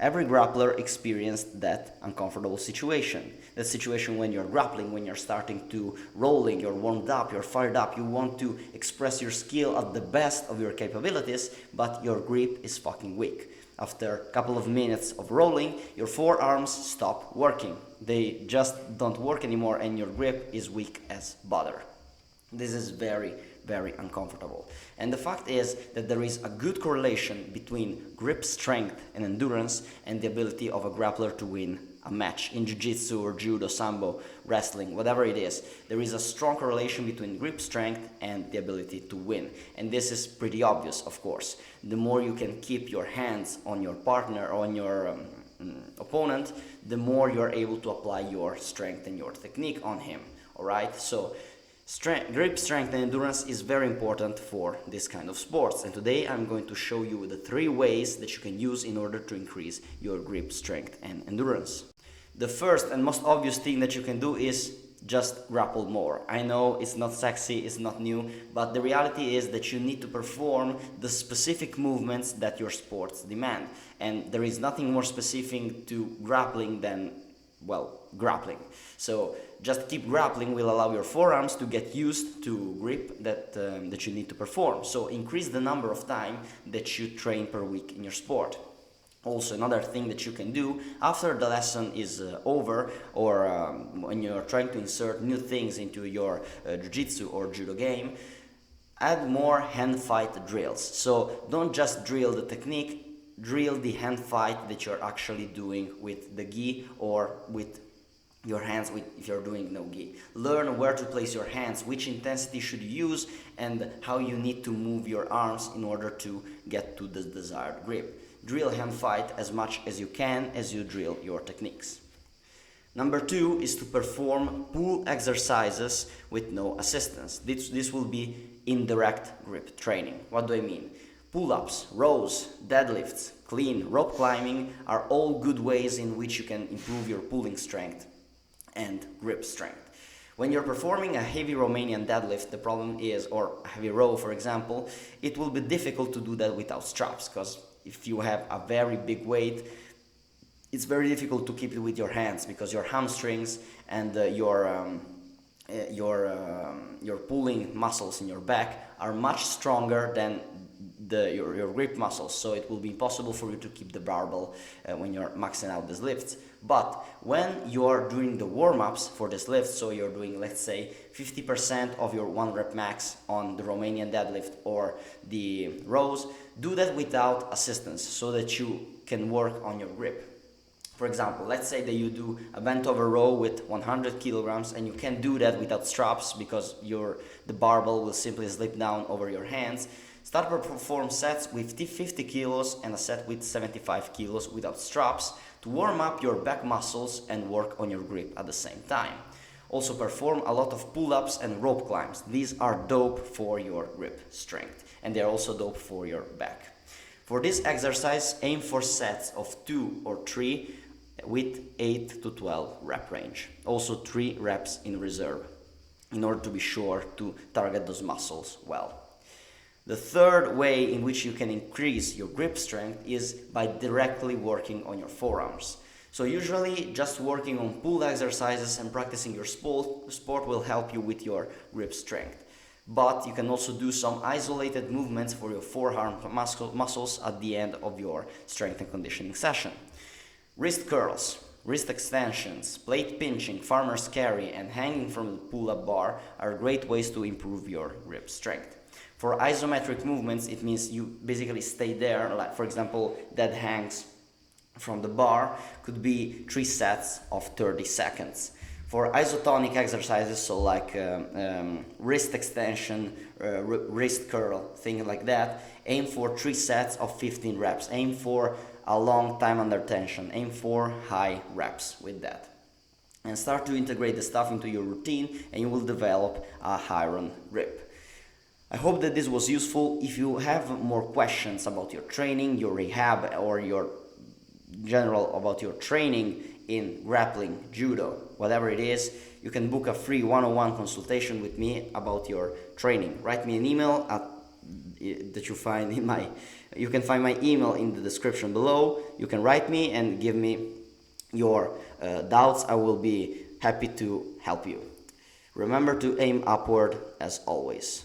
Every grappler experienced that uncomfortable situation. That situation when you're grappling, when you're starting to rolling, you're warmed up, you're fired up, you want to express your skill at the best of your capabilities, but your grip is fucking weak. After a couple of minutes of rolling, your forearms stop working. They just don't work anymore and your grip is weak as butter. This is very, very uncomfortable. And the fact is that there is a good correlation between grip strength and endurance and the ability of a grappler to win a match in jiu-jitsu or judo, sambo, wrestling, whatever it is. There is a strong correlation between grip strength and the ability to win. And this is pretty obvious, of course. The more you can keep your hands on your partner or on your opponent, the more you're able to apply your strength and your technique on him. All right? So grip strength and endurance is very important for this kind of sports, and today I'm going to show you the 3 ways that you can use in order to increase your grip strength and endurance. The first and most obvious thing that you can do is just grapple more. I know it's not sexy, it's not new, but the reality is that you need to perform the specific movements that your sports demand, and there is nothing more specific to grappling than, well, grappling. So just keep grappling will allow your forearms to get used to grip that you need to perform. So increase the number of time that you train per week in your sport. Also, another thing that you can do after the lesson is over, or when you're trying to insert new things into your jiu-jitsu or judo game, add more hand fight drills. So don't just drill the technique, drill the hand fight that you're actually doing with the gi or with your hands if you're doing no gi. Learn where to place your hands, which intensity should you use, and how you need to move your arms in order to get to the desired grip. Drill hand fight as much as you can as you drill your techniques. Number 2 is to perform pull exercises with no assistance. This will be indirect grip training. What do I mean? Pull-ups, rows, deadlifts, clean, rope climbing are all good ways in which you can improve your pulling strength and grip strength. When you're performing a heavy Romanian deadlift, the problem is, or a heavy row for example, it will be difficult to do that without straps, because if you have a very big weight, it's very difficult to keep it with your hands, because your hamstrings and your pulling muscles in your back are much stronger than your grip muscles, so it will be impossible for you to keep the barbell when you're maxing out these lifts. But when you're doing the warm-ups for this lift, so you're doing, let's say, 50% of your 1 rep max on the Romanian deadlift or the rows, do that without assistance so that you can work on your grip. For example, let's say that you do a bent over row with 100 kilograms and you can't do that without straps because the barbell will simply slip down over your hands. Start to perform sets with 50 kilos and a set with 75 kilos without straps to warm up your back muscles and work on your grip at the same time. Also perform a lot of pull-ups and rope climbs. These are dope for your grip strength, and they are also dope for your back. For this exercise, aim for sets of 2 or 3 with 8 to 12 rep range. Also 3 reps in reserve in order to be sure to target those muscles well. The third way in which you can increase your grip strength is by directly working on your forearms. So usually just working on pull exercises and practicing your sport will help you with your grip strength. But you can also do some isolated movements for your forearm muscles at the end of your strength and conditioning session. Wrist curls, wrist extensions, plate pinching, farmer's carry, and hanging from the pull-up bar are great ways to improve your grip strength. For isometric movements, it means you basically stay there, like for example, dead hangs from the bar could be 3 sets of 30 seconds. For isotonic exercises, so like wrist extension, wrist curl, things like that, aim for 3 sets of 15 reps. Aim for a long time under tension. Aim for high reps with that. And start to integrate the stuff into your routine and you will develop a iron grip. I hope that this was useful. If you have more questions about your training, your rehab, or your general about your training in grappling, judo, whatever it is, you can book a free one-on-one consultation with me about your training. Write me an email that you find in my You can find my email in the description below. You can write me and give me your doubts. I will be happy to help you. Remember to aim upward as always.